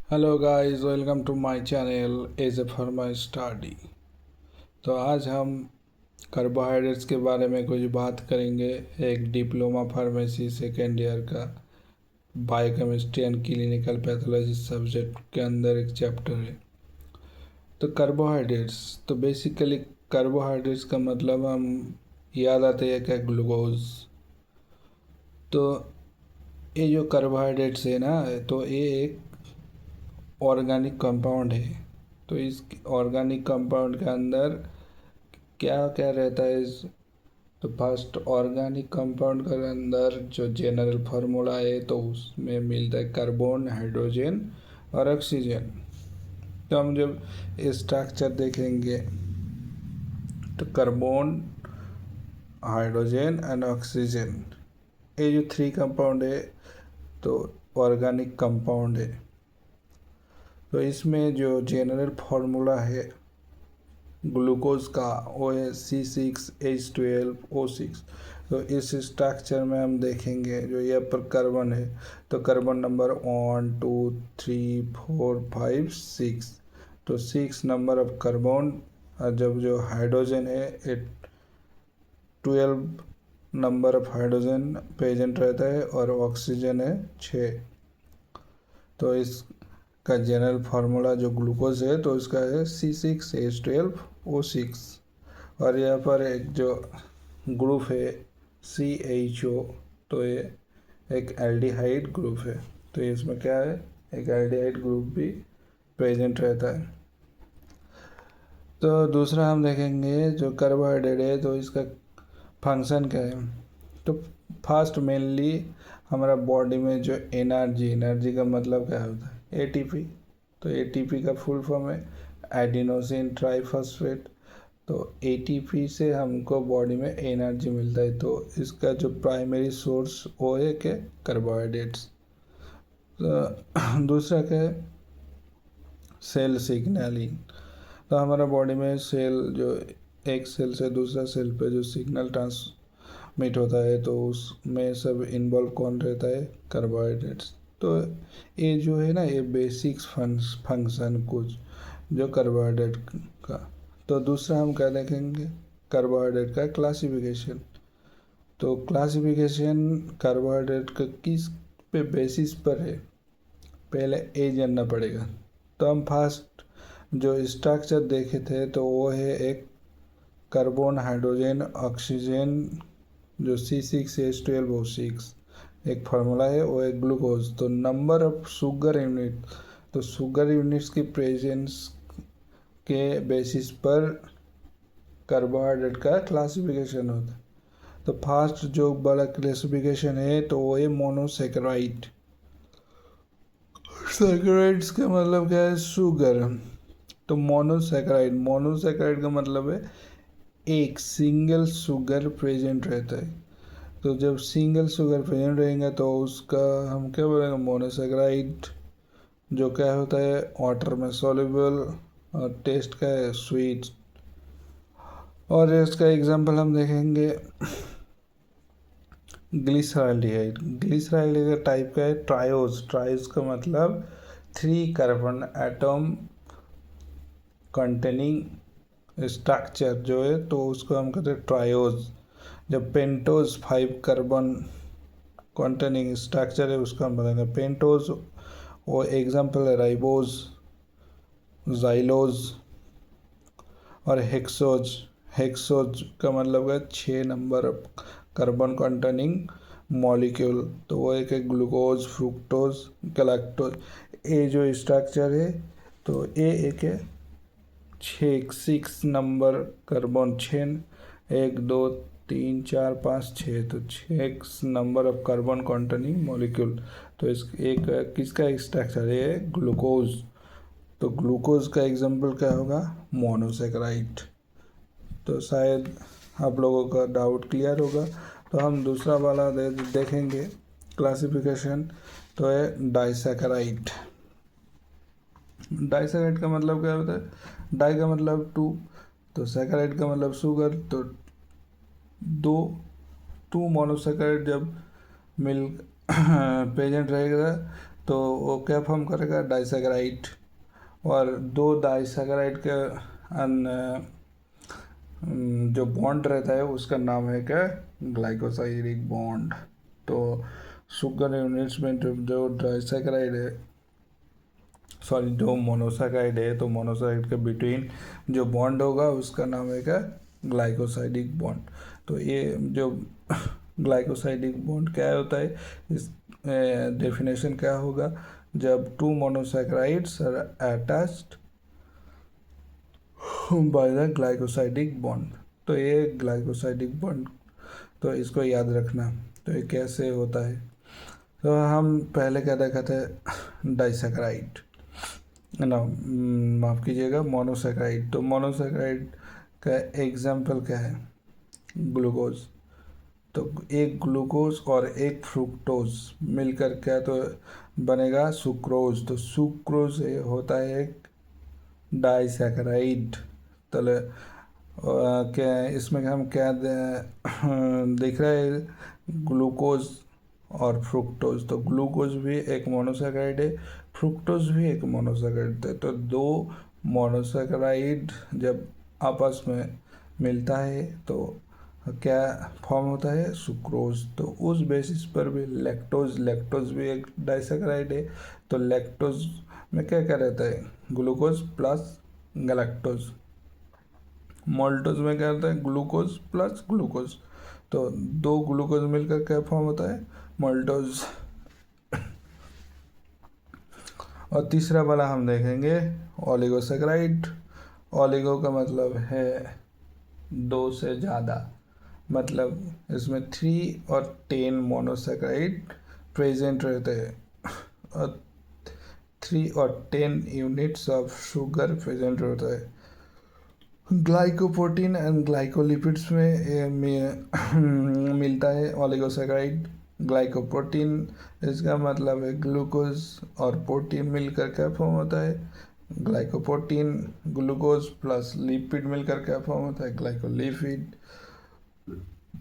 Hello guys, welcome to my channel as a pharma study. तो आज हम carbohydrates के बारे में कुछ बात करेंगे। एक डिप्लोमा फार्मेसी सेकेंड ईयर का biochemistry and clinical pathology subject के अंदर एक चैप्टर है। तो कार्बोहाइड्रेट्स, तो बेसिकली कार्बोहाइड्रेट्स का मतलब हम याद आते हैं क्या, ग्लूकोज। तो ये जो कार्बोहाइड्रेट्स है ना, तो ये एक ऑर्गेनिक कंपाउंड है। तो इस ऑर्गेनिक कंपाउंड के अंदर क्या क्या रहता है तो फर्स्ट, ऑर्गेनिक कंपाउंड के अंदर जो जनरल फार्मूला है तो उसमें मिलता है कार्बन, हाइड्रोजन और ऑक्सीजन। तो हम जब स्ट्रक्चर देखेंगे तो कार्बन, हाइड्रोजन एंड ऑक्सीजन, ये जो थ्री कंपाउंड है तो ऑर्गेनिक कंपाउंड है। तो इसमें जो जनरल फार्मूला है ग्लूकोज का वो है C6H12O6। तो इस स्ट्रक्चर में हम देखेंगे जो यहाँ पर कार्बन है तो कार्बन नंबर 1 2 3 4 5 6। तो 6 नंबर ऑफ कार्बन। और जब जो हाइड्रोजन है 12 नंबर ऑफ हाइड्रोजन प्रेजेंट रहता है और ऑक्सीजन है 6। तो इसका जनरल फार्मूला जो ग्लूकोज है तो इसका है C6H12O6। और यहाँ पर एक जो ग्रुप है CHO, तो ये एक एल्डिहाइड ग्रुप है। तो इसमें क्या है, एक एल्डिहाइड ग्रुप भी प्रेजेंट रहता है। तो दूसरा हम देखेंगे जो कार्बोहाइड्रेट है तो इसका फंक्शन क्या है। तो फर्स्ट मेनली हमारा बॉडी में जो एनर्जी का मतलब क्या होता है, ATP। तो ATP का फुल फॉर्म है एडिनोसिन ट्राइफॉस्फेट। तो ATP से हमको बॉडी में एनर्जी मिलता है। तो इसका जो प्राइमरी सोर्स वो है कि कार्बोहाइड्रेट्स। तो दूसरा क्या है, सेल सिग्नलिंग। तो हमारा बॉडी में सेल जो एक सेल से दूसरा सेल पे जो सिग्नल ट्रांसमिट होता है तो उसमें सब इन्वॉल्व कौन रहता है, कार्बोहाइड्रेट्स। तो ये जो है ना, ये बेसिक्स फंक्शन कुछ जो कार्बोहाइड्रेट का। तो दूसरा हम क्या देखेंगे, कार्बोहाइड्रेट का क्लासिफिकेशन। तो क्लासिफिकेशन कार्बोहाइड्रेट का किस पे बेसिस पर है, पहले ए जानना पड़ेगा। तो हम फर्स्ट जो स्ट्रक्चर देखे थे तो वो है एक कार्बन, हाइड्रोजन, ऑक्सीजन, जो C6H12O6 एक फार्मूला है, वो एक ग्लूकोज। तो नंबर ऑफ शुगर यूनिट, तो शुगर यूनिट्स की प्रेजेंस के बेसिस पर कार्बोहाइड्रेट का क्लासिफिकेशन होता है। तो फर्स्ट जो बड़ा क्लासिफिकेशन है तो वो है मोनोसेकेराइड। सेकेराइड्स का मतलब क्या है, शुगर। तो मोनोसेकेराइड का मतलब है एक सिंगल शुगर प्रेजेंट रहता है। तो जब सिंगल शुगर प्रेजेंट रहेंगे तो उसका हम क्या बोलेंगे, मोनोसेकेराइड। जो क्या होता है, वाटर में सॉल्युबल और टेस्ट का है स्वीट। और इसका एग्जांपल हम देखेंगे ग्लिसरॉल्डिहाइड। ग्लिसरॉल्डिहाइड का टाइप का है ट्रायोज का मतलब 3 कार्बन एटम कंटेनिंग स्ट्रक्चर जो है तो उसको हम कहते हैं ट्रायोज। जब पेंटोज 5 कार्बन कंटेनिंग स्ट्रक्चर है उसका हम बताएंगे पेंटोज। वो एग्जांपल है राइबोज, जाइलोज और हेक्सोज। हेक्सोज का मतलब है 6 नंबर कार्बन कंटेनिंग मॉलिक्यूल। तो वो एक है ग्लूकोज, फ्रुक्टोज, गैलेक्टोज। ये जो स्ट्रक्चर है तो ये एक है 6 नंबर कार्बन, 6 1 2 3 4 5 6। तो 6 number of carbon containing molecule. तो इस एक किसका स्ट्रक्चर है, ग्लूकोज। तो ग्लूकोज का एग्जांपल क्या होगा, मोनोसेकेराइड। तो शायद आप लोगों का डाउट क्लियर होगा। तो हम दूसरा वाला देखेंगे क्लासिफिकेशन, तो है डाइसेकेराइड। डाइसेकेराइड का मतलब क्या होता है, डाई का मतलब 2, तो सेकेराइड का मतलब शुगर। तो 2 मोनोसेकेराइड जब मिल प्रेजेंट रहेगा तो वो क्या फॉर्म करेगा, डाइसैकेराइड। और दो डाइसैकेराइड के जो बॉन्ड रहता है उसका नाम है क्या, ग्लाइकोसाइडिक बॉन्ड। तो शुगर यूनिट्स में जो डाइसैकेराइड है, सॉरी जो मोनोसैकेराइड है, तो मोनोसैकेराइड के बिटवीन जो बॉन्ड होगा उसका नाम है क्या, ग्लाइकोसाइडिक बॉन्ड। तो ये जो ग्लाइकोसाइडिक बॉन्ड क्या होता है, इस डेफिनेशन क्या होगा, जब two monosaccharides are attached by the glycosidic bond. तो ये ग्लाइकोसाइडिक बॉन्ड, तो इसको याद रखना। तो ये कैसे होता है, तो हम पहले क्या देखा था, डाइसैकेराइड ना, माफ़ कीजिएगा, मोनोसैकेराइड। तो मोनोसैकेराइड का एग्जाम्पल क्या है, ग्लूकोज। तो एक ग्लूकोज और एक फ्रुक्टोज मिलकर क्या तो बनेगा सुक्रोज। तो सुक्रोज होता है एक डाइसैकेराइड। तो क्या इसमें हम क्या देख रहे हैं, ग्लूकोज और फ्रुक्टोज। तो ग्लूकोज भी एक मोनोसैकेराइड है, फ्रुक्टोज भी एक मोनोसैकेराइड है। तो दो मोनोसैकेराइड जब आपस में मिलता है तो क्या फॉर्म होता है, सुक्रोज। तो उस बेसिस पर भी लैक्टोज भी एक डाइसैकेराइड है। तो लैक्टोज में क्या क्या रहता है, ग्लूकोज प्लस गैलेक्टोज। मोल्टोज में क्या होता है, ग्लूकोज प्लस ग्लूकोज। तो दो ग्लूकोज मिलकर क्या फॉर्म होता है, मोल्टोज। और तीसरा वाला हम देखेंगे ओलिगोसैकेराइड। ओलिगो का मतलब है दो से ज़्यादा, मतलब इसमें 3 और 10 मोनोसैकेराइड प्रेजेंट रहते हैं और 3 और 10 यूनिट्स ऑफ शुगर प्रेजेंट रहता है। ग्लाइकोप्रोटीन एंड ग्लाइकोलिपिड्स में मिलता है ओलिगोसैकेराइड। ग्लाइकोप्रोटीन इसका मतलब है ग्लूकोज और प्रोटीन मिलकर क्या फॉर्म होता है, ग्लाइकोप्रोटीन। ग्लूकोज प्लस लिपिड मिलकर क्या फॉर्म होता है, ग्लाइकोलिपिड।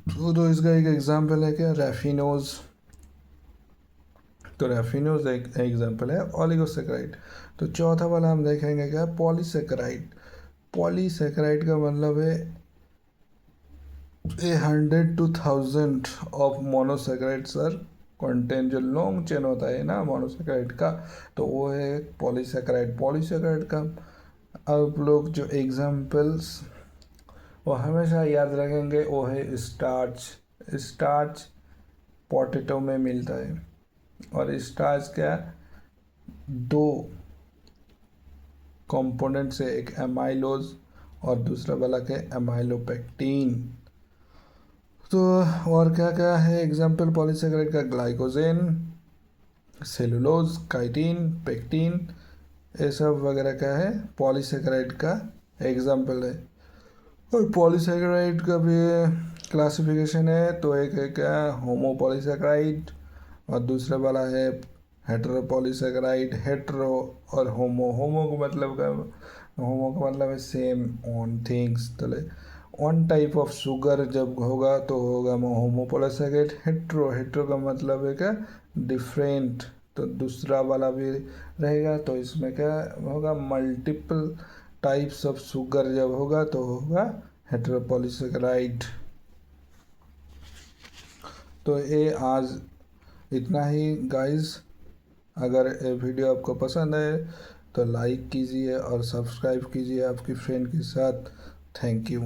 तो इसका एक एग्जांपल है क्या, रैफिनोज। तो रैफिनोज एक एग्जांपल है ओलिगोसैकेराइड। तो चौथा वाला हम देखेंगे क्या, पॉलीसैकेराइड। पॉलीसैकेराइड का मतलब है 100 to 1000 of monosaccharides are content. जो लॉन्ग चेन होता है ना मोनोसैकेराइड का, तो वो है पॉलीसैकेराइड। पॉलीसैकेराइड का आप लोग जो एग्जांपल्स वो हमेशा याद रखेंगे, वो है स्टार्च। स्टार्च पोटैटो में मिलता है। और स्टार्च क्या, दो कंपोनेंट से, एक एमाइलोज और दूसरा वाला के एमाइलोपेक्टिन। तो और क्या क्या है एग्जाम्पल पॉलीसैकेराइड का, ग्लाइकोजेन, सेलुलोज, काइटिन, पेक्टिन, ये सब वगैरह क्या है, पॉलीसैकेराइड का एग्जाम्पल है। और पॉलीसैकेराइड का भी क्लासिफिकेशन है। तो एक है क्या, होमोपॉलीसैकेराइड और दूसरा वाला है हेटेरोपॉलीसैकेराइड। हेटेरो और होमो, होमो का मतलब क्या, होमो का मतलब है सेम ऑन थिंग्स। तो ऑन टाइप ऑफ शुगर जब होगा तो होगा होमोपॉलीसैकेराइड। हेटेरो, हेटेरो का मतलब है क्या, डिफरेंट। तो दूसरा वाला भी रहेगा, तो इसमें क्या होगा, मल्टीपल टाइप्स ऑफ शुगर जब होगा तो होगा हेटेरोपॉलीसैकेराइड। तो ये आज इतना ही गाइस। अगर ये वीडियो आपको पसंद आए तो लाइक कीजिए और सब्सक्राइब कीजिए आपकी फ्रेंड के साथ। Thank you.